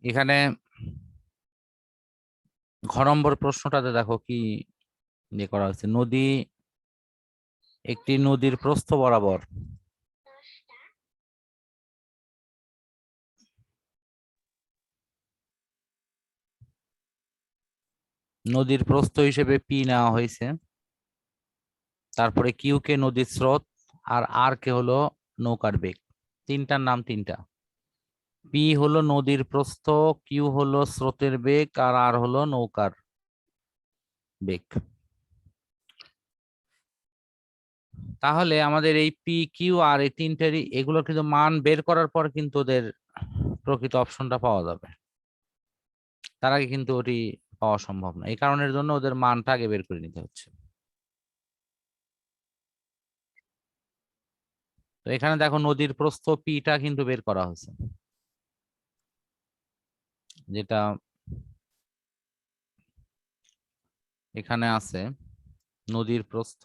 এখানে ঘ নম্বর প্রশ্নটাতে দেখো কি ইয়ে করা হয়েছে। একটি নদীর প্রস্থ বরাবর নদীর প্রস্থ হিসেবে পি নেওয়া হয়েছে, তারপরে কিউ কে নদীর স্রোত, আর কে হলো নৌকার বেগ। তিনটার নাম তিনটা। পি হলো নদীর প্রস্থ, কিউ হলো স্রোতের বেগ, আর হলো নৌকার বেগ। তাহলে আমাদের এই পি কিউ আর এই তিনটেরই এগুলো কিন্তু মান বের করার পর কিন্তু ওদের প্রকৃত অপশনটা পাওয়া যাবে। তার আগে কিন্তু ওটি পাওয়া সম্ভব না। এই কারণের জন্য ওদের মানটা আগে বের করে নিতে হচ্ছে। তো এখানে দেখো নদীর প্রস্থ পিটা কিন্তু বের করা হয়েছে, যেটা এখানে আছে নদীর প্রস্থ।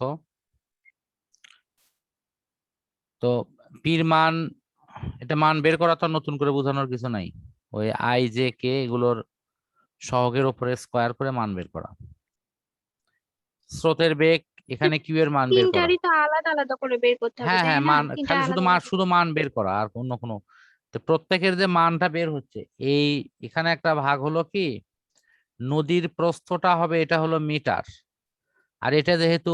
তো পির মান, এটা মান বের করা তো নতুন করে বোঝানোর কিছু নাই। ওই আই জে কে এগুলোর সহগের উপরে স্কোয়ার করে মান বের করা। স্রোতের বেগ, এখানে কিউ এর মান বের করা। তিনটারই তো আলাদা আলাদা করে বের করতে হবে, হ্যাঁ তাই হ্যাঁ, না? মান তিনটা খালি আলাদা আলাদা। শুধু মান বের করা, আর অন্য কোনো। তো প্রত্যেকের যে মানটা বের হচ্ছে, এই এখানে একটা ভাগ হলো কি, নদীর প্রস্থটা হবে, এটা হলো মিটার, আর এটা যেহেতু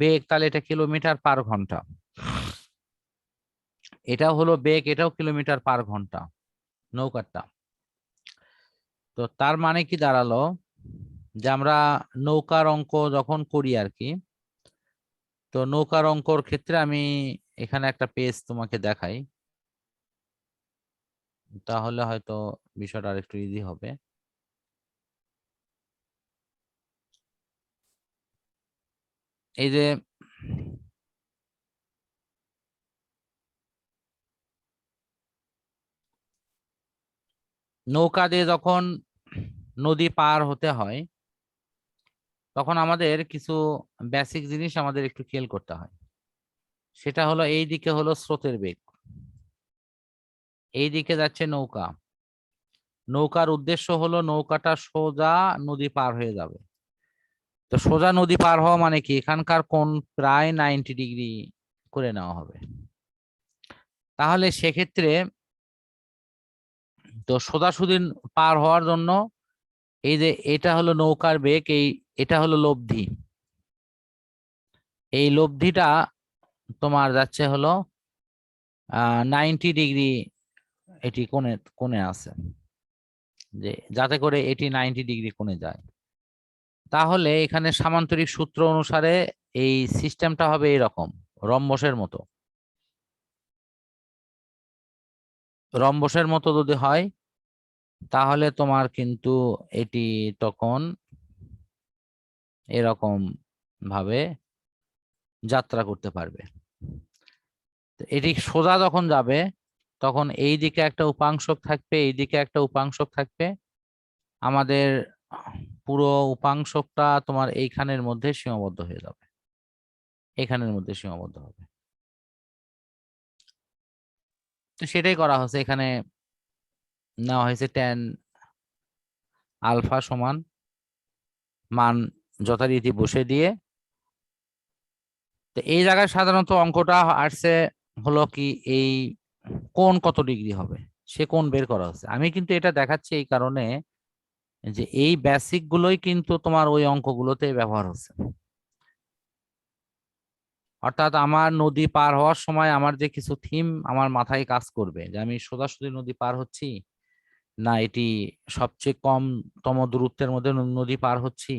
বেগ তাহলে এটা কিলোমিটার পার ঘন্টা। এটাও হলো বেগ, এটাও কিলোমিটার পার ঘন্টা নৌকারটা। তো তার মানে কি দাঁড়ালো, যে আমরা নৌকার অঙ্ক যখন করি আর কি, তো নৌকার অঙ্কর ক্ষেত্রে আমি এখানে একটা পেজ তোমাকে দেখাই, তাহলে হয়তো বিষয়টা আর একটু ইজি হবে। এই যে নৌকা দিয়ে যখন নদী পার হতে হয়, তখন আমাদের কিছু বেসিক জিনিস আমাদের একটু খেয়াল করতে হয়। সেটা হলো এই দিকে হলো স্রোতের বেগ, এই দিকে যাচ্ছে নৌকা। নৌকার উদ্দেশ্য হলো নৌকাটা সোজা নদী পার হয়ে যাবে। তো সোজা নদী পার হওয়া মানে কি, এখানকার কোণ প্রায় 90 ডিগ্রি করে নেওয়া হবে। তাহলে সেক্ষেত্রে তো সোজাসুজি পার হওয়ার জন্য এই যে এটা হলো নৌকার বেগ, এটা হলো লব্ধি। এই লব্ধিটা তোমার যাচ্ছে হলো 90 ডিগ্রি, এটি কোণে কোণে আছে, যে যাতে করে এটি 90 ডিগ্রি কোণে যায়। তাহলে এখানে সামান্তরিক সূত্র অনুসারে এই সিস্টেমটা হবে এরকম, রম্বসের মতো। রম্বসের মতো যদি হয়, তাহলে তোমার কিন্তু এটি তখন এরকম ভাবে যাত্রা করতে পারবে। তো এটি সোজা যখন যাবে, তখন এই দিকে একটা উপাংশক থাকবে, এই দিকে একটা উপাংশক থাকবে। আমাদের পুরো উপাংশকটা তোমার এইখানের মধ্যে সীমাবদ্ধ হয়ে যাবে, এখানের মধ্যে সীমাবদ্ধ হবে। তো সেটাই করা হয়েছে এখানে। নেওয়া হয়েছে ট্যান আলফা সমান মান যথারীতি বসে দিয়ে। তো এই জায়গায় সাধারণত অঙ্কটা আসছে হলো কি, এই কোণ কত ডিগ্রি হবে সে কোণ বের করা হচ্ছে। আমি কিন্তু এটা দেখাচ্ছি এই কারণে যে এই বেসিক গুলোই কিন্তু তোমার ওই অঙ্কগুলোতে ব্যবহার হচ্ছে। অর্থাৎ আমার নদী পার হওয়ার সময় আমার যে কিছু থিম আমার মাথায় কাজ করবে, যে আমি সোজাসুজি নদী পার হচ্ছি, না এটি সবচেয়ে কমতম দূরত্বের মধ্যে নদী পার হচ্ছি,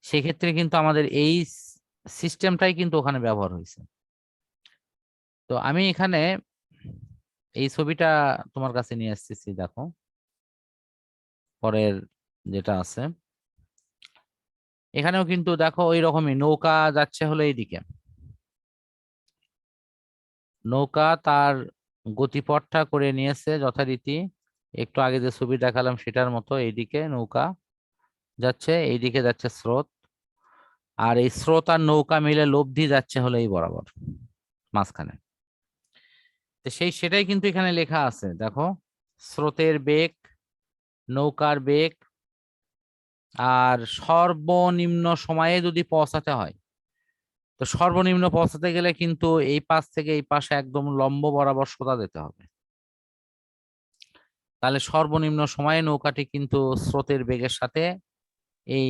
সেক্ষেত্রে কিন্তু আমাদের এই সিস্টেমটাই কিন্তু ওখানে ব্যবহার হয়েছে। তো আমি এখানে এই ছবিটা তোমার কাছে নিয়ে আসতেছি, দেখো পরের যেটা আছে। এখানেও কিন্তু দেখো ওই রকমই নৌকা যাচ্ছে হলো এইদিকে। নৌকা তার গতিপথটা করে নিয়েছে যথারীতি, একটু আগে যে ছবি দেখালাম সেটার মতো। এইদিকে নৌকা যাচ্ছে, এইদিকে যাচ্ছে স্রোত, আর এই স্রোত আর নৌকা মিলে লব্ধি যাচ্ছে হলো এই বরাবর মাঝখানে। তো সেটাই কিন্তু এখানে লেখা আছে, দেখো স্রোতের বেগ নৌকার বেগ আর সর্বনিম্ন সময়ে যদি পৌঁছাতে হয়, তো সর্বনিম্ন পৌঁছাতে গেলে কিন্তু এই পাশ থেকে এই পাশে একদম লম্ব বরাবর সোজা যেতে হবে। তাহলে সর্বনিম্ন সময়ে নৌকাটি কিন্তু স্রোতের বেগের সাথে এই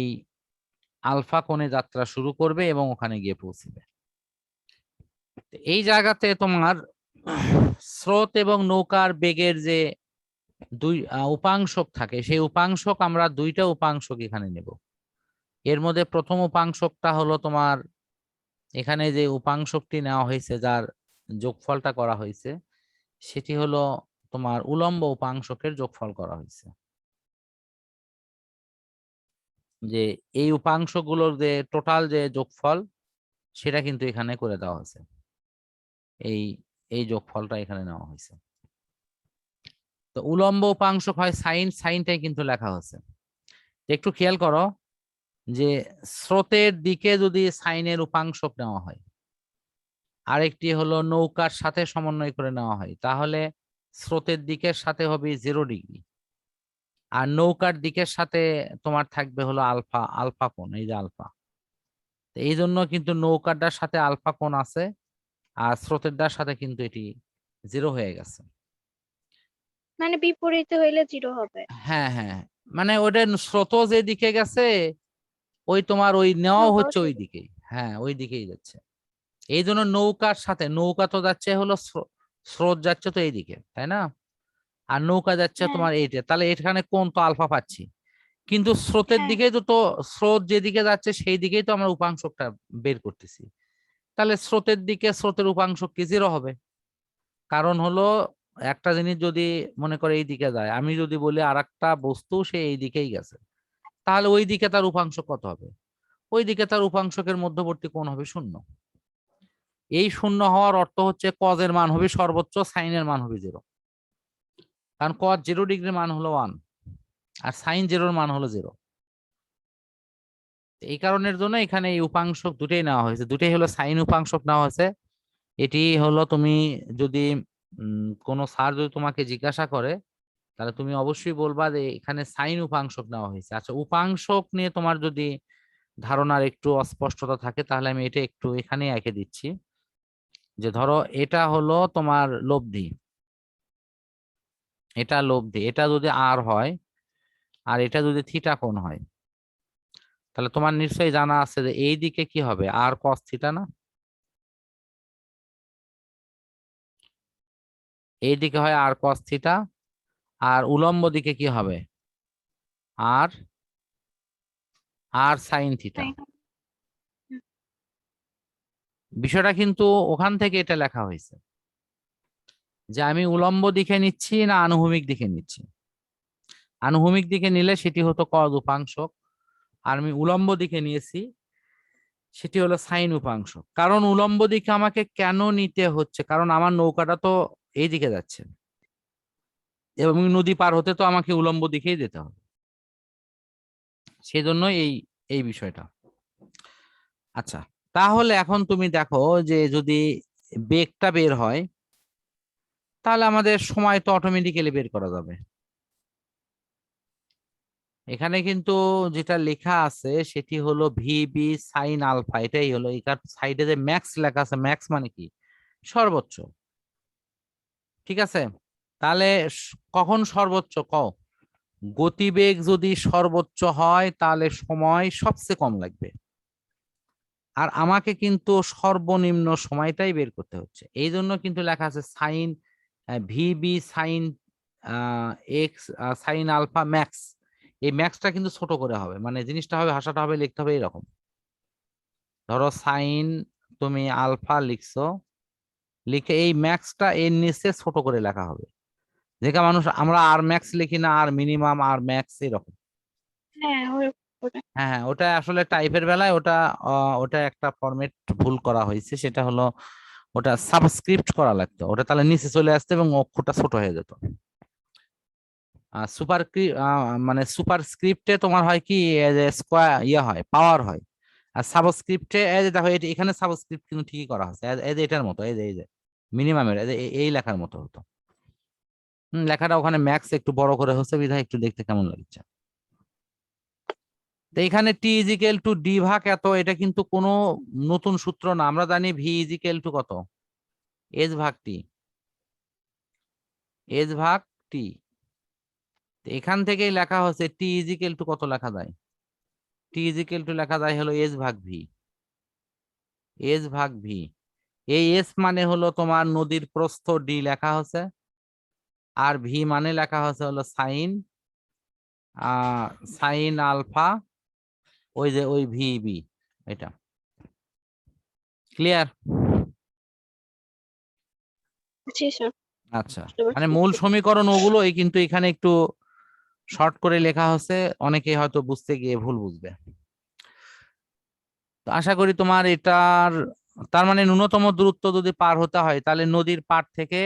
আলফা কোণে যাত্রা শুরু করবে এবং ওখানে গিয়ে পৌঁছবে। এই জায়গাতে তোমার স্রোত এবং নৌকার বেগের যে দুই উপাংশক থাকে, সেই উপাংশক আমরা দুইটা উপাংশক এখানে নেব। এর মধ্যে প্রথম উপাংশকটা হলো তোমার, এখানে যে উপাংশকটি নেওয়া হয়েছে যার যোগফলটা করা হয়েছে সেটি হলো তোমার উলম্ব উপাংশকের যোগফল করা হয়েছে। যে এই উপাংশগুলোর যে টোটাল যে যোগফল সেটা কিন্তু এখানে করে দেওয়া হয়েছে, এই এই যোগফলটা এখানে নেওয়া হয়েছে। তো উলম্ব উপাংশক হয় সাইন, সাইনটাই কিন্তু লেখা হয়েছে। একটু খেয়াল করো যে স্রোতের দিকে যদি সাইনের উপাংশক নেওয়া হয়, আরেকটি হলো নৌকার সাথে সমন্বয় করে নেওয়া হয়, তাহলে স্রোতের দিকের সাথে হবে 0 ডিগ্রি, আর নৌকার দিকের সাথে তোমার থাকবে হলো আলফা, আলফা কোণ, এই যে আলফা। এই জন্য কিন্তু নৌকাটার সাথে আলফা কোণ আছে, আর স্রোতেরটার সাথে কিন্তু এটি 0 হয়ে গেছে। মানে বিপরীতে হইলে 0 হবে। হ্যাঁ হ্যাঁ, মানে ওটা স্রোত যে দিকে গেছে ওই তোমার ওই নেওয়া নৌকাও হচ্ছে ওই সেদিকে। দিকেই, হ্যাঁ ওই দিকেই যাচ্ছে। এই জন্য নৌকার সাথে, নৌকা তো যাচ্ছে হলো স্রোত যাচ্ছে তো এইদিকে, তাই না? আর নৌকা যাচ্ছে হ্যাঁ তোমার এইটা, তাহলে এখানে কোন তো আলফা পাচ্ছি, কিন্তু স্রোতের হ্যাঁ দিকেই তো তো স্রোত যেদিকে যাচ্ছে সেই দিকেই তো আমরা উপাংশকটা বের করতেছি। তাহলে স্রোতের দিকে স্রোতের উপাংশক কি 0 হবে? কারণ হলো একটা জিনিস যদি মনে করে এই দিকে যায়, আমি যদি বলি আর একটা বস্তু সে এই দিকেই গেছে, তাহলে ওই দিকে তার উপাংশ কত হবে? ওই দিকে তার উপাংশকের মধ্যবর্তী কোণ হবে 0। এই 0 হওয়ার অর্থ হচ্ছে কজের মান হবে সর্বোচ্চ, সাইনের মান হবে 0। কারণ কজ 0 ডিগ্রির মান হলো 1 আর সাইন 0-র মান হলো 0। এই কারণের জন্য এখানে এই উপাংশক দুটোই নেওয়া হয়েছে, দুটোই হলো সাইন উপাংশক নেওয়া হয়েছে। এটি হলো তুমি যদি কোনো স্যার যদি তোমাকে জিজ্ঞাসা করে তাহলে তুমি অবশ্যই বলবা যে এখানে সাইন উপাংশক নেওয়া হয়েছে। আচ্ছা, উপাংশক নিয়ে তোমার যদি ধারণার একটু অস্পষ্টতা থাকে তাহলে আমি এটা একটু এখানে এঁকে দিচ্ছি। যে ধরো এটা হলো তোমার লব্ধি, এটা লব্ধি, এটা যদি আর হয় আর এটা যদি থিটা কোণ হয়, তাহলে তোমার নিশ্চয়ই জানা আছে যে এই দিকে কি হবে, আর কস থিটা না? এই দিকে হয় আর কস থিটা, আর উলম্ব দিকে কি হবে, আর আর সাইন থিটা। তাই। বিষয়টা কিন্তু ওখান থেকে এটা লেখা হয়েছে যে আমি উলম্ব দিকে নিচ্ছি না আনুভূমিক দিকে নিচ্ছি। আনুভূমিক দিকে নিলে সেটি হতো কজ উপাংশক, আর আমি উলম্ব দিকে নিয়েছি সেটি হলো সাইন উপাংশ। কারণ উলম্ব দিকে আমাকে কেন নিতে হচ্ছে, কারণ আমার নৌকাটা তো এই দিকে যাচ্ছে এবং নদী পার হতে তো আমাকে উলম্ব দিকেই যেতে হবে, সেই জন্য এই এই বিষয়টা। আচ্ছা, তাহলে এখন তুমি দেখো যে যদি বেগটা বের হয় তাহলে আমাদের সময় তো অটোমেটিক্যালি বের করা যাবে। এখানে কিন্তু যেটা লেখা আছে সেটি হলো ভিবি সাইন আলফা, এটাই হলো এখানে সাইডে যে ম্যাক্স লেখা আছে, ম্যাক্স মানে কি সর্বোচ্চ, ঠিক আছে? তাহলে কখন সর্বোচ্চ কও? গতিবেগ যদি সর্বোচ্চ হয় তাহলে সময় সবচেয়ে কম লাগবে, আর আমাকে কিন্তু সর্বনিম্ন সময়টাই বের করতে হচ্ছে। এই জন্য কিন্তু লেখা আছে sine VB sine x sine alpha max. এই ম্যাক্সটা কিন্তু ছোট করে হবে, মানে জিনিসটা হবে, ভাষাটা হবে, লিখতে হবে এরকম। ধরো সাইন তুমি আলফা লিখছো, লিখে এই ম্যাক্সটা এর নিচে ছোট করে লেখা হবে। যেটা মানুষ আমরা আর ম্যাক্স লিখি না, আর মিনিমাম, আর ম্যাক্স এরকম। হ্যাঁ ওটা। হ্যাঁ হ্যাঁ, ওটা আসলে টাইপের বেলায় ওটা ওটা একটা ফরম্যাট ভুল করা হয়েছে, সেটা হলো ওটা সাবস্ক্রিপ্ট করা লাগতো, ওটা তাহলে নিচে চলে আসতো এবং অক্ষরটা ছোট হয়ে যেত। সুপার মানে সুপার স্ক্রিপ্টে তোমার হয় কি স্কোয়ার ইয়ে হয়, পাওয়ার হয়। আর সাবস্ক্রিপ্টে এই যে দেখো এখানে সাবস্ক্রিপ্ট কিন্তু ঠিকই করা হচ্ছে, এই যে এটার মতো, এই যে মিনিমামের এই লেখার মতো হতো। লেখাটা ওখানে ম্যাক্স একটু বড় করে হচ্ছে বিধায় একটু দেখতে কেমন লাগছে। তো এখানে টি ইজিক্যাল টু ডি ভাগ এত, এটা কিন্তু কোনো নতুন সূত্র না, আমরা জানি ভি ইজিক্যাল টু কত, এস ভাগ টি, এস ভাগ টি। এখান থেকেই লেখা হচ্ছে টি ইজিক্যাল টু কত লেখা যায়, টি ইজিক্যাল টু লেখা যায় হলো এস ভাগ ভি, এস ভাগ ভি। এই এস মানে হলো তোমার নদীর প্রস্থ ডি লেখা হচ্ছে, আর ভি মানে লেখা হচ্ছে হলো সাইন সাইন আলফা, ওই যে ওই ভি বি, এটা ক্লিয়ার? জি স্যার, আচ্ছা, বুঝতে মানে পারছি। মূল সমীকরণ ওগুলোই, কিন্তু এখানে একটু শর্ট করে লেখা হচ্ছে, অনেকে হয়তো বুঝতে গিয়ে ভুল বুঝবে। তো আশা করি তোমার এটার, তার মানে ন্যূনতম দূরত্ব যদি পার হতে হয় তাহলে নদীর পাড় থেকে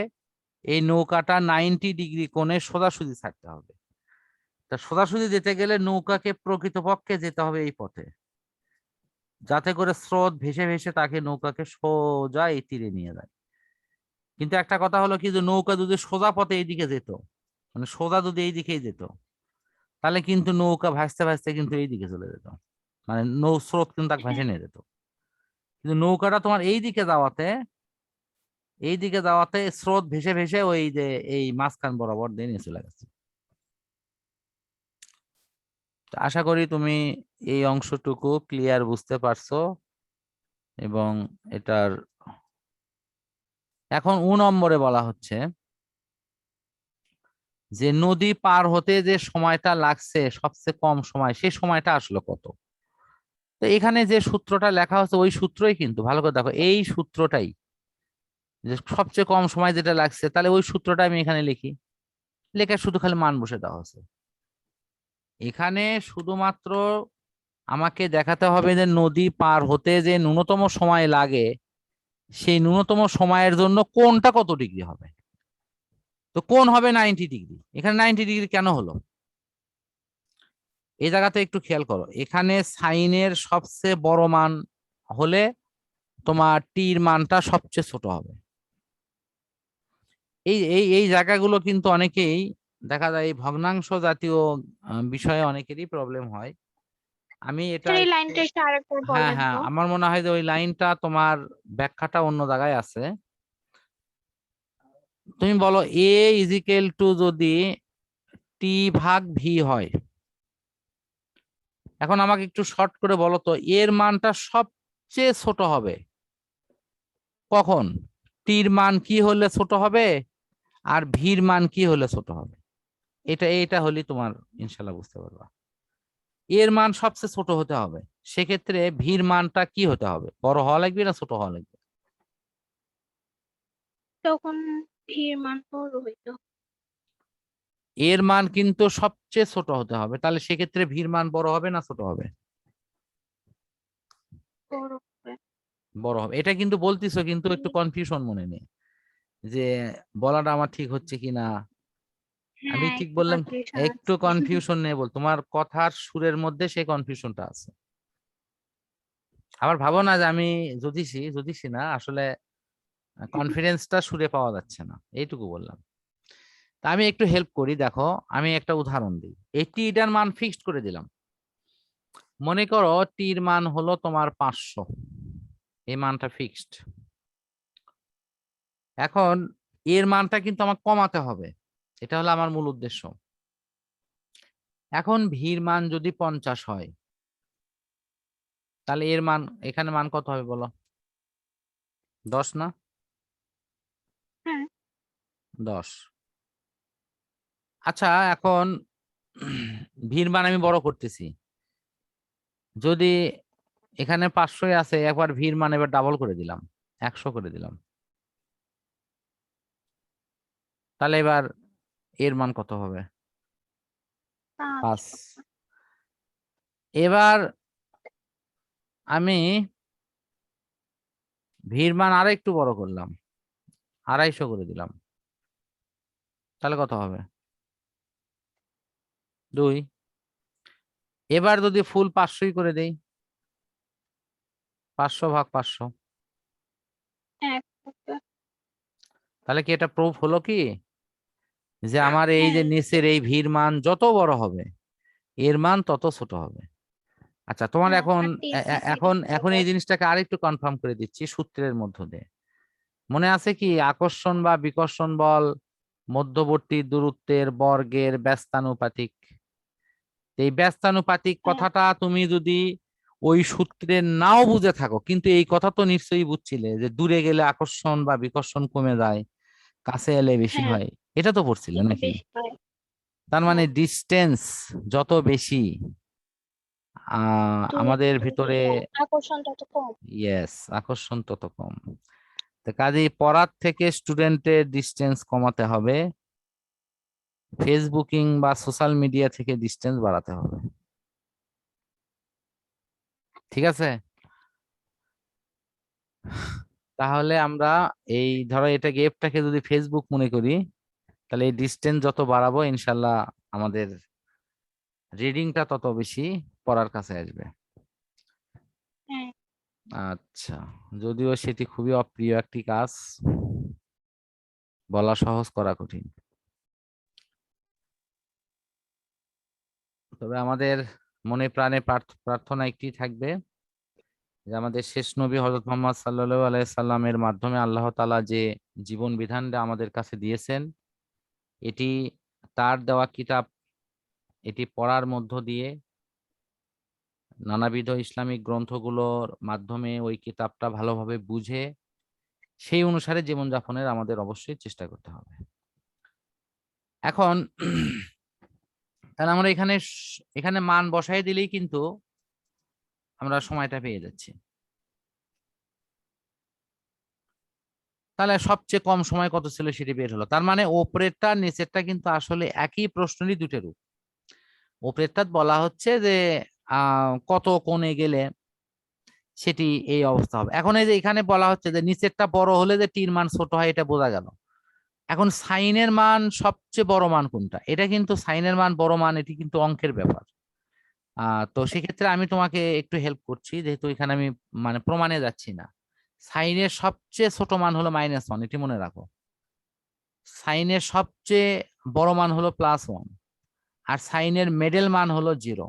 এই নৌকাটা 90 ডিগ্রি কোণে সোজাসুজি ছাড়তে হবে। তা সোজাসুজি যেতে গেলে নৌকাকে প্রকৃতপক্ষে যেতে হবে এই পথে, যাতে করে স্রোত ভেসে ভেসে তাকে নৌকাকে সোজা এই তীরে নিয়ে যায়। কিন্তু একটা কথা হলো কি, যে নৌকা যদি সোজা পথে এইদিকে যেত, মানে সোজা যদি এই দিকেই যেত, তাহলে কিন্তু নৌকা ভাসতে ভাসতে কিন্তু এই দিকে চলে যেত, মানে নৌ স্রোত কিন্তু তাকে ভাসে হ্যাঁ, নিয়ে যেত। কিন্তু নৌকাটা তোমার এই দিকে যাওয়াতে স্রোত ভেসে ভেসে ওই যে এই মাঝখান বরাবর দিয়ে নিয়ে চলে গেছে। তো আশা করি তুমি এই অংশটুকু ক্লিয়ার বুঝতে পারছো। এবং এটার এখন নম্বরে বলা হচ্ছে যে নদী পার হতে যে সময়টা লাগছে সবচেয়ে কম সময়, সেই সময়টা আসলো কত। তো এখানে যে সূত্রটা লেখা হচ্ছে ওই সূত্রই, কিন্তু ভালো করে দেখো এই সূত্রটাই, যে সবচেয়ে কম সময় যেটা লাগছে, তাহলে ওই সূত্রটা আমি এখানে লিখি, লেখা শুধু খালি মান বসে দেওয়া হচ্ছে। এখানে শুধুমাত্র আমাকে দেখাতে হবে যে নদী পার হতে যে ন্যূনতম সময় লাগে, সেই ন্যূনতম সময়ের জন্য কোণটা কত ডিগ্রি হবে। তো কোণ হবে 90 ডিগ্রি। এখানে 90 ডিগ্রি কেন হলো, এই জায়গাতে একটু খেয়াল করো। এখানে সাইনের সবচেয়ে বড় মান হলে তোমার টির মানটা সবচেয়ে ছোট হবে। এই এই এই জায়গাগুলো কিন্তু অনেকেই দেখা যায় এই ভগ্নাংশ জাতীয় বিষয়ে অনেকেরই প্রবলেম হয়। আমি এটা স্যার এই একটু, লাইনটা একটু আরেকবার হ্যাঁ বলবেন হ্যাঁ, তো? আমার মনে হয় যে ওই লাইনটা তোমার ব্যাখ্যাটা অন্য জায়গায় আছে। তুমি বলো এ ইজিক্যাল টু যদি টি ভাগ ভি হয়, এখন আমাকে একটু শর্ট করে বলো তো এর মানটা সবচেয়ে ছোট হবে কখন, টির মান কি হলে ছোট হবে আর ভির মান কি হলে ছোট হবে। এটা হলে তোমার ইনশাল্লাহ বুঝতে পারবা। এর মান সবচেয়ে ছোট হতে হবে, সেক্ষেত্রে ভির মানটা কি হতে হবে, বড় হওয়া লাগবে না ছোট হওয়া লাগবে? তখন ভিড় মান বড় হইতো। এর মান কিন্তু সবচেয়ে ছোট হতে হবে, তাহলে সেক্ষেত্রে ভির মান বড় হবে না ছোট হবে? বড় হবে। বড় হবে। এটা কিন্তু বলতিছো, কিন্তু একটু কনফিউশন মনে নেই যে বলাটা আমার ঠিক হচ্ছে কিনা। আমি হ্যাঁ, ঠিক একটু বললাম কি? কনফিউশন একটু আছে। কনফিউশন নেই বল, তোমার কথার সুরের মধ্যে সেই কনফিউশনটা আছে। আবার ভাবো না যে আমি জ্যোতিষী, জ্যোতিষী না আসলে, কনফিডেন্সটা সুরে পাওয়া যাচ্ছে না, এইটুকু বললাম। তা আমি একটু হেল্প করি, দেখো আমি একটা উদাহরণ দিই। এই টিটার মান ফিক্সড করে দিলাম, মনে করো টির মান হলো তোমার 500, এই মানটা ফিক্সড। এখন এর মানটা কিন্তু আমার কমাতে হবে, এটা হলো আমার মূল উদ্দেশ্য। এখন ভির মান যদি 50 হয়, তাহলে এর মান এখানে মান কত হবে বলো, 10 না? হ্যাঁ, 10। আচ্ছা এখন ভির মান আমি বড় করতেছি, যদি এখানে 500 আছে, একবার ভির মান এবার ডাবল করে দিলাম, 100 করে দিলাম, তাহলে এবার এর মান কত হবে? 5 5। এবার আমি ভির মান আরো একটু বড় করলাম, 250 করে দিলাম, তাহলে কত হবে? 2। এবার যদি ফুল 500 করে দেই, 500 ভাগ 500, 1 হবে। তাহলে কি এটা প্রুফ হলো কি যে আমার এই যে হ্যাঁ নিচের এই ভির মান যত বড় হবে এর মান তত ছোট হবে। আচ্ছা, তোমার হ্যাঁ এখন আর টি জিরো এখন এখন বরাবর। এই জিনিসটাকে আরেকটু কনফার্ম করে দিচ্ছি সূত্রের মধ্য দিয়ে। মনে আছে কি আকর্ষণ বা বিকর্ষণ বল মধ্যবর্তী দূরত্বের বর্গের ব্যস্তানুপাতিক। এই ব্যস্তানুপাতিক হ্যাঁ কথাটা তুমি যদি ওই সূত্রে নাও বুঝে থাকো, কিন্তু এই কথা তো নিশ্চয়ই বুঝছিলে যে দূরে গেলে আকর্ষণ বা বিকর্ষণ কমে যায়, কাছে এলে বেশি হ্যাঁ হয়। এটা তো পড়ছিলে একটু নাকি? বেশি হয়। তার মানে হ্যাঁ ডিস্টেন্স যত বেশি আমাদের দূরত্ব ভিতরে, হ্যাঁ আকর্ষণ তত কম। ইয়েস, আকর্ষণ তত কম। তো কাজেই পড়ার থেকে স্টুডেন্টের ডিস্টেন্স কমাতে হবে, ফেসবুকিং বা সোশ্যাল মিডিয়া থেকে ডিস্টেন্স বাড়াতে হবে। ঠিক আছে? তাহলে আমরা এই ধরো এটা গেপটাকে যদি ফেসবুক মনে করি, তাহলে এই ডিস্টেন্স যত বাড়াবো ইনশাল্লাহ আমাদের রিডিংটা তত বেশি পড়ার কাছে আসবে। হ্যাঁ আচ্ছা, যদিও সেটি খুবই অপ্রিয় একটি কাজ, বলা সহজ করা কঠিন। তবে আমাদের মনে প্রাণে প্রার্থনা একটি থাকবে যে আমাদের শেষ নবী হযরত মুহাম্মদ সাল্লাল্লাহু আলাইহি সাল্লামের মাধ্যমে আল্লাহ তাআলা যে জীবন বিধানটা আমাদের কাছে দিয়েছেন, এটি তার দেওয়া কিতাব, এটি পড়ার মধ্য দিয়ে নানাবিধ ইসলামিক গ্রন্থগুলোর মাধ্যমে ওই কিতাবটা ভালোভাবে বুঝে সেই অনুসারে জীবনযাপনের আমাদের অবশ্যই চেষ্টা করতে হবে। এখন তাহলে আমরা এখানে মান বসাই দিলেই কিন্তু আমরা সময়টা পেয়ে যাচ্ছি। তাহলে সবচেয়ে কম সময় কত ছিল সেটি বের হলো। তার মানে ওপরেরটা নিচেরটা কিন্তু আসলে একই প্রশ্নেরই দুটো রূপ। ওপরেরটা বলা হচ্ছে যে কত কোণে গেলে সেটি এই অবস্থা হবে। এখন এই যে এখানে বলা হচ্ছে যে নিচেরটা বড় হলে যে টির মান ছোট হয়, এটা বোঝা গেল। এখন সাইনের মান সবচেয়ে বড় মান কোনটা, এটা কিন্তু সাইনের মান বড় মান, এটি কিন্তু অঙ্কের ব্যাপার। তো সেক্ষেত্রে আমি তোমাকে একটু হেল্প করছি, যেহেতু এখানে আমি মানে প্রমাণে যাচ্ছি না। সাইনের সবচেয়ে ছোট মান হলো -1, এটি মনে রাখো। সাইনের সবচেয়ে বড় মান হলো +1, আর সাইনের মিডল মান হলো 0।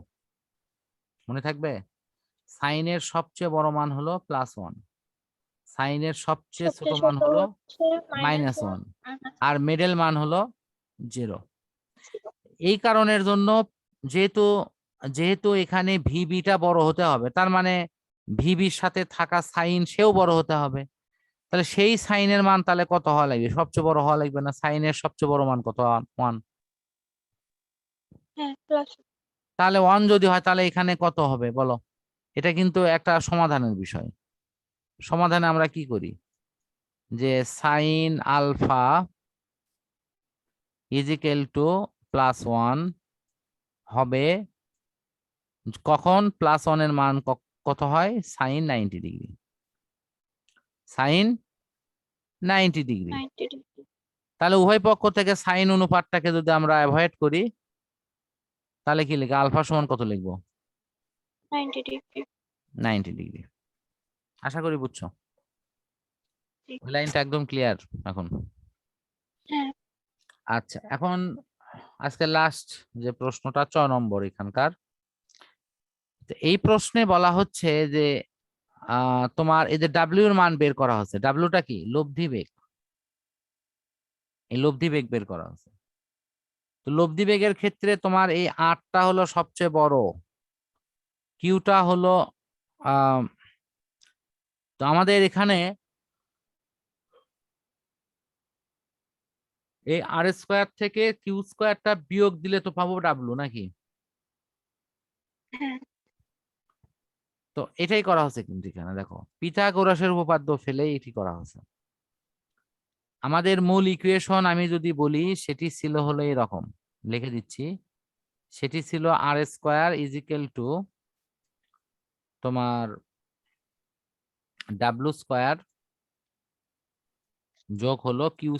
মনে থাকবে? সাইনের সবচেয়ে বড় মান হলো +1, সাইনের সবচেয়ে ছোট সবচেয়ে মান ছোট হলো হচ্ছে -1 -1, আর আর মিডল মান হলো 0। ছিল। এই কারণের জন্য যেহেতু যেহেতু এখানে ভিবিটা বড় হতে হবে, তার মানে ভিবির সাথে থাকা সাইন সেও বড় হতে হবে। তাহলে সেই সাইনের মান তাহলে কত হওয়া লাগবে? সবচেয়ে বড় হওয়া লাগবে না? সাইনের সবচেয়ে বড় মান কত? 1। হ্যাঁ প্লাস। তাহলে 1 যদি হয় তাহলে এখানে কত হবে বলো? এটা কিন্তু একটা সমাধানের বিষয়। সমাধানে আমরা কি করি, যে সাইন আলফা ইজিক্যাল টু +1 হবে কখন? +1 এর মান কত হয়? Sine 90 degree. Sine 90 degree. 90 degree. তাহলে উভয় পক্ষ থেকে সাইন অনুপাতটাকে যদি আমরা অ্যাভয়েড করি, তাহলে কি লিখে আলফা সমান কত লিখবো? 90 ডিগ্রি। 90 ডিগ্রি। আশা করি বুঝছো। জি। ওই লাইনটা একদম ক্লিয়ার এখন? হ্যাঁ আচ্ছা, এখন আজকে লাস্ট যে প্রশ্নটা 6 নম্বর এখানকার, তো এই প্রশ্নে বলা হচ্ছে যে তোমার এই যে ডাব্লিউ এর মান বের করা হচ্ছে। ডাব্লিউটা কি? লব্ধি বেগ। এই লব্ধি বেগ বের করা হচ্ছে। তো লব্ধি বেগের ক্ষেত্রে তোমার এই 8টা হলো সবচেয়ে বড়, কিউটা হলো আহ তো আমাদের এখানে এই r² থেকে কিউ² বিয়োগ দিলে তো পাবো ডাব্লু, নাকি? হ্যাঁ তো এটাই করা হচ্ছে, কিন্তু এখানে দেখো পিথাগোরাসের উপপাদ্য ফেলেই এটি করা হচ্ছে। আমাদের মূল ইকুয়েশন আমি যদি বলি সেটি ছিল হলো এরকম, লিখে দিচ্ছি। সেটি ছিল r² তোমার w² যোগ হলো কিউ²।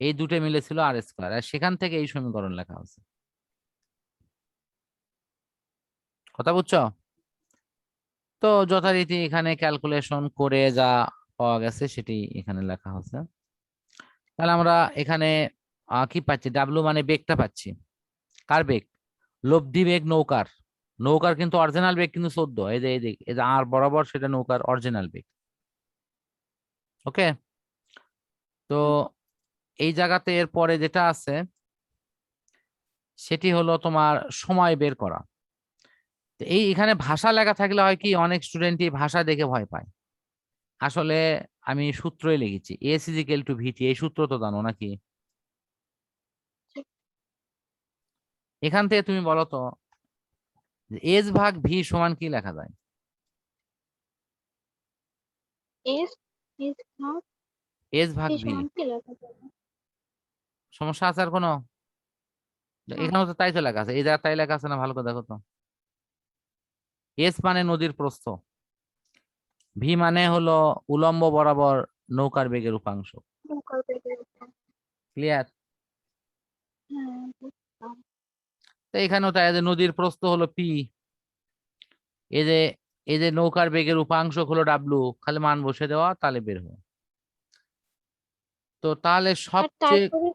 এই দুটো মিলে ছিল r², আর সেখান থেকে এই সমীকরণ লেখা হচ্ছে। কথা বুঝছো? তো যথারীতি এখানে ক্যালকুলেশন করে যা পাওয়া গেছে সেটি এখানে লেখা হচ্ছে। তাহলে আমরা এখানে কি পাচ্ছি, ডাব্লু মানে বেগটা পাচ্ছি। কার বেগ? লব্ধি বেগ নৌকার। নৌকার কিন্তু অরিজিনাল বেগ কিন্তু 14, এই যে আর বরাবর, সেটা নৌকার অরিজিনাল বেগ। ওকে, তো এই জায়গাতে এর পরে যেটা আছে সেটি হলো তোমার সময় বের করা। তো এই এখানে ভাষা লেখা থাকলে হয় কি, অনেক স্টুডেন্টই ভাষা দেখে ভয় পায়। আসলে আমি সূত্রই লিখেছি, এস ইজ ইকুয়াল টু ভিটি, এই সূত্র তো জানো নাকি? এখান থেকে তুমি বলো তো, এস ভাগ ভি সমান কি লেখা যায়? এস ইজ নট এস ভাগ ভি ভি। সমান কি লেখা যাবে? সমস্যা আছে আর কোনো? না। এখানেও তো তাই তো লেখা আছে, এই জায়গায় তাই লেখা আছে না, ভালো করে দেখো তো। এস মানে নদীর প্রস্থ, ভি মানে হলো উলম্ব বরাবর নৌকার বেগের উপাংশ। নৌকার বেগের উপর। ক্লিয়ার? হ্যাঁ, বুঝলাম। তো এখানেও তাই, যে নদীর প্রস্থ হলো পি, এই যে এই যে নৌকার বেগের উপাংশ হলো ডাব্লু, খালি মান বসে দেওয়া, তাহলে বের হবে। তো তাহলে আর সবচেয়ে তারপরে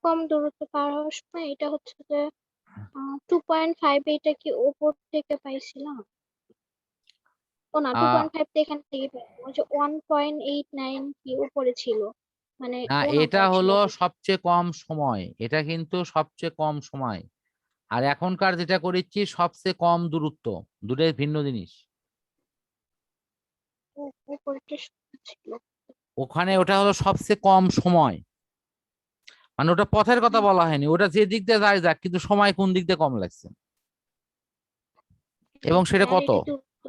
কম দূরত্ব পার হওয়ার সময় এটা হচ্ছে যে 2.5, এটা কি ওপর থেকে পাইছিলাম? ও না, টু আহ পয়েন্ট ফাইভ তো এখান থেকে পাইলাম, ওই যে 1.89 কি উপরে ছিল, মানে না, এটা কোণাটায় ছিল হলো বেশি। সবচেয়ে কম সময়, এটা কিন্তু সবচেয়ে কম সময়। আর এখনকার যেটা করেছি সবচেয়ে কম দূরত্ব, দুটোই ভিন্ন জিনিস। উপরেটা শূন্য ছিল। ওখানে ওটা হলো সবচেয়ে কম সময়, মানে ওটা পথের কথা হুম, বলা হয়নি, ওটা যে দিক দিয়ে যায় যাক, কিন্তু সময় কোন দিক দিয়ে কম লাগছে, এবং সেটা আর কত। এটা দূরত্ব।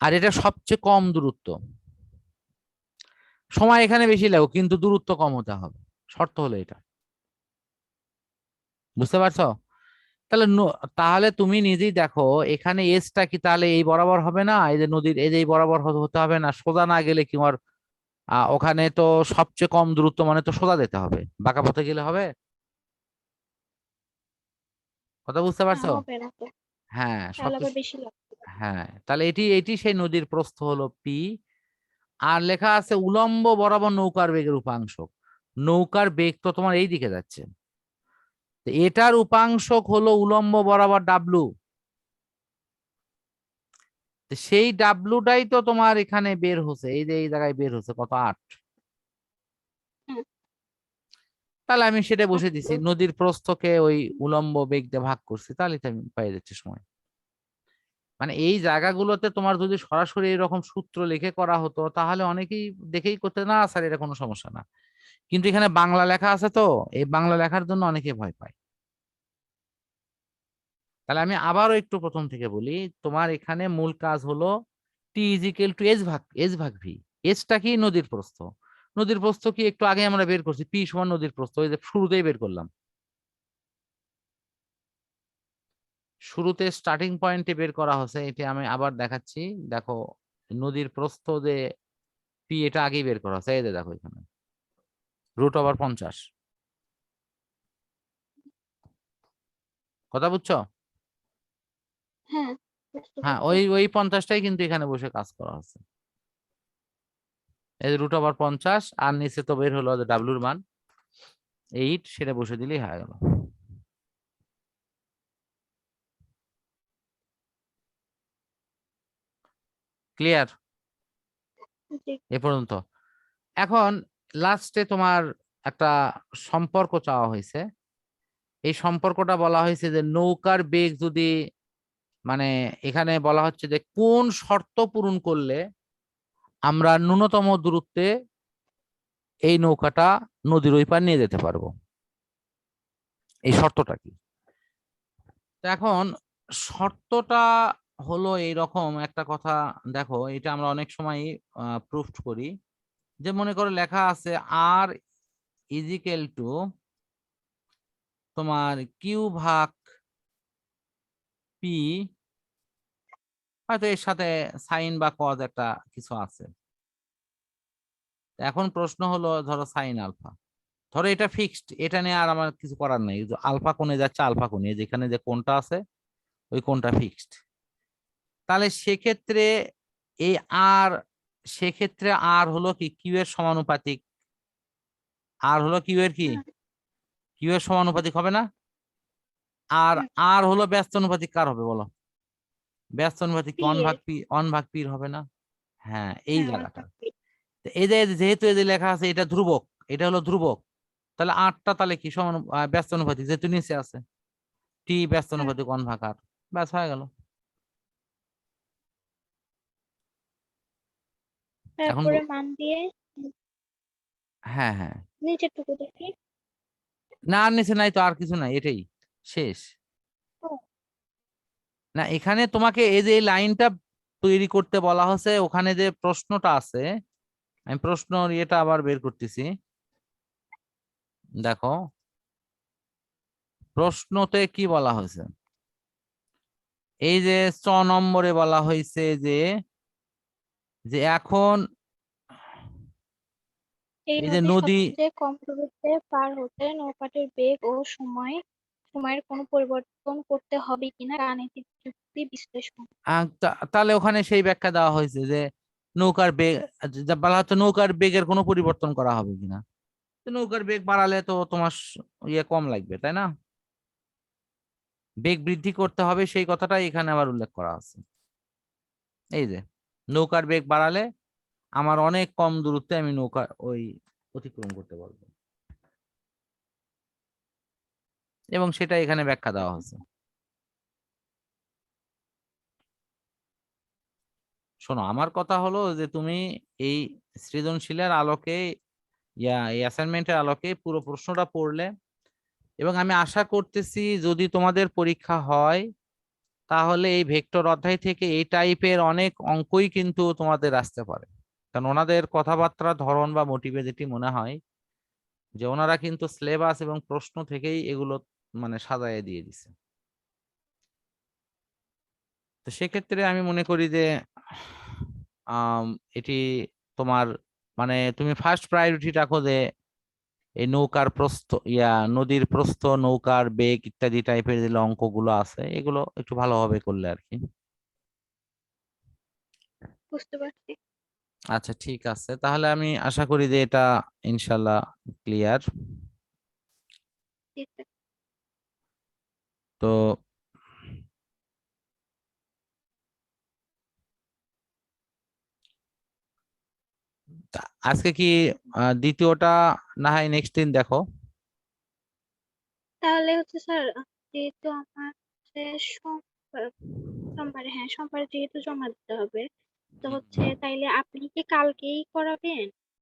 আর এটা সবচেয়ে কম দূরত্ব। সময় এখানে বেশি লাগবে কিন্তু দূরত্ব কম হতে হবে, শর্ত হলো এটা। বুঝতে পারছো? তাহলে তাহলে তুমি নিজেই দেখো, এখানে এসটা কি তাহলে এই বরাবর হবে না, এই যে নদীর এই যে এই বরাবর হতে হবে না, সোজা না গেলে কি আমার ওখানে তো সবচেয়ে কম দূরত্ব মানে তো সোজা যেতে হবে, বাঁকা পথে গেলে হবে? কথা বুঝতে না, পারছো? হবে না তো, হ্যাঁ, তাহলে আবার সবচেয়ে। বেশি লাগবে। হ্যাঁ, তাহলে এটি এটি সেই নদীর প্রস্থ হলো পি। আর লেখা আছে উলম্ব বরাবর নৌকার বেগের উপাংশ। নৌকার বেগ তো তোমার এই দিকে যাচ্ছে, তো এটার উপাংশ হলো উলম্ব বরাবর ডাব্লু। সেই ডাব্লুটাই তো তোমার এখানে বের হচ্ছে, এই যে এই জায়গায় বের হচ্ছে কত, 8। হুম, তাহলে আমি সেটা বসে দিছি, আসলো। নদীর প্রস্থকে ওই উলম্ব বেগ দিয়ে ভাগ করছি, তাহলে তো আমি পেয়ে যাচ্ছি সময়। মানে এই জায়গাগুলোতে তোমার যদি সরাসরি এরকম সূত্র লিখে করা হতো তাহলে অনেকেই দেখেই করতে, না স্যার এটা কোনো সমস্যা না। কিন্তু এখানে বাংলা লেখা আছে তো, এই বাংলা লেখার জন্য অনেকে ভয় পায়। তাহলে আমি আবারও একটু প্রথম থেকে বলি, তোমার এখানে মূল কাজ হলো টি ইজিক্যাল টু এস ভাগ ভি। এসটা কি? নদীর প্রস্থ। নদীর প্রস্থ কি একটু আগে আমরা বের করছি, পি সমান নদীর প্রস্থ, ওই যে শুরুতেই বের করলাম, শুরুতে স্টার্টিং পয়েন্টে বের করা হয়েছে, এটা আমি আবার দেখাচ্ছি। দেখো, নদীর প্রস্থ যে পি, এটা আগেই বের করা হয়েছে, এই যে দেখো এখানে √50। কথা বুঝছো? হ্যাঁ, বুঝতে হ্যাঁ, পারছি। ওই 50টাই কিন্তু এখানে বসে কাজ করা হচ্ছে। এই যে √50, আর নিচে তো বের হলো যে ডাব্লুর মান 8, সেটা বসে দিলেই হয়ে গেল। ক্লিয়ার জি। এ পর্যন্ত? এখন লাস্টে তোমার একটা সম্পর্ক চাওয়া হয়েছে। এই সম্পর্কটা বলা হয়েছে যে নৌকার বেগ যদি, মানে এখানে বলা হচ্ছে যে কোন শর্ত পূরণ করলে আমরা ন্যূনতম দূরত্বে এই নৌকাটা নদীর ওই পার নিয়ে যেতে পারবো, এই শর্তটা কি? তো এখন শর্তটা হলো এইরকম একটা কথা। দেখো, এটা আমরা অনেক সময় প্রুফ করি, যে মনে করো লেখা আছে আর ইজিক্যাল টু তোমার কিউ ভাগ পি, হয়তো এর সাথে সাইন বা কজ একটা কিছু আছে। এখন প্রশ্ন হলো, ধরো সাইন আলফা, ধরো এটা ফিক্সড, এটা নিয়ে আর আমার কিছু করার নেই, আলফা কোণে যাচ্ছে, আলফা কোণে যেখানে যে কোণটা আছে ওই কোণটা ফিক্সড। তাহলে সেক্ষেত্রে এই আর, সেক্ষেত্রে আর হলো কি কিউ এর সমানুপাতিক, আর হলো কিউ এর কি, হুম, কিউ এর সমানুপাতিক হবে না? আর হুম, আর হলো ব্যস্ত অনুপাতিক কার হবে বলো? ব্যস্ত অনুপাতিক পি ওয়ান ভাগ এর। পি, ওয়ান ভাগ পির হবে না? হ্যাঁ, এই হ্যাঁ, জায়গাটা। তো এই যে যেহেতু এই যে লেখা আছে এটা ধ্রুবক, এটা হলো ধ্রুবক, তাহলে আটটা তাহলে কি সমান ব্যস্ত অনুপাতিক যেহেতু নিচে আছে, টি ব্যস্ত হুম, অনুপাতিক ওয়ান ভাগ আর, ব্যাস হয়ে গেল। এখন তারপরে মান দিয়ে হ্যাঁ হ্যাঁ, নিচের টুকু দেখি। না আর নিচে নাই তো, আর কিছু নাই, এটাই শেষ। ও, না এখানে তোমাকে এই যে এই লাইনটা তৈরি করতে বলা হয়েছে, ওখানে যে প্রশ্নটা আছে, আমি প্রশ্ন ইয়েটা আবার বের করতেছি, দেখো প্রশ্নতে কি বলা হয়েছে। এই যে নম্বরে বলা হয়েছে যে, যে এখন এই এই যে নদী নদী, সবচেয়ে কম দূরত্বে পার হতে নৌকাটির বেগ ও সময়ের কোনো পরিবর্তন করতে হবে কিনা গাণিতিক যুক্তি বিশ্লেষণ। তাহলে ওখানে সেই ব্যাখ্যা দেওয়া হয়েছে যে নৌকার বেগ, যা বলা হচ্ছে নৌকার বেগের কোনো পরিবর্তন করা হবে কিনা। তো নৌকার বেগ বাড়ালে তো তোমার ইয়ে কম লাগবে, তাই না? বেগ বৃদ্ধি করতে হবে সেই কথাটাই এখানে আবার উল্লেখ করা আছে। এই যে নৌকার বেগ বাড়ালে আমার অনেক কম দূরত্বে আমি নৌকা ওই অতিক্রম করতে পারবো, এবং সেটা এখানে ব্যাখ্যা দেওয়া হয়েছে। শোনো, আমার কথা হলো যে তুমি এই সৃজনশীলের আলোকে, এই অ্যাসাইনমেন্টের আলোকে পুরো প্রশ্নটা পড়লে, এবং আমি আশা করতেছি যদি তোমাদের পরীক্ষা হয় তাহলে এই ভেক্টর অধ্যায় থেকে এই টাইপের অনেক অঙ্কই কিন্তু তোমাদের আসতে পারে। কারণ ওনাদের কথাবার্তার ধরন বা মোটিভে যেটি মনে হয় যে ওনারা কিন্তু সিলেবাস এবং প্রশ্ন থেকেই এগুলো মানে সাজায় দিয়ে দিছে। তো সেক্ষেত্রে আমি মনে করি যে আম, এটি তোমার মানে তুমি ফার্স্ট প্রায়োরিটি রাখো যে এই নৌকার প্রস্থ, নদীর প্রস্থ, নৌকার বেগ ইত্যাদি টাইপের যে অঙ্কগুলো আছে এগুলো একটু ভালোভাবে করলে আর কি। বুঝতে পারছি। আচ্ছা ঠিক আছে, তাহলে আমি আশা করি যে এটা ইনশাল্লাহ ক্লিয়ার। ঠিক আছে। তো আজকে কি দ্বিতীয়টা না হয় নেক্সট দিন দেখো। তাহলে হচ্ছে স্যার, যেহেতু আমার হচ্ছে সোমবার সোমবারে, হ্যাঁ সোমবারে যেহেতু জমা দিতে হবে, তো হচ্ছে তাইলে আপনি কি কালকেই করাবেন?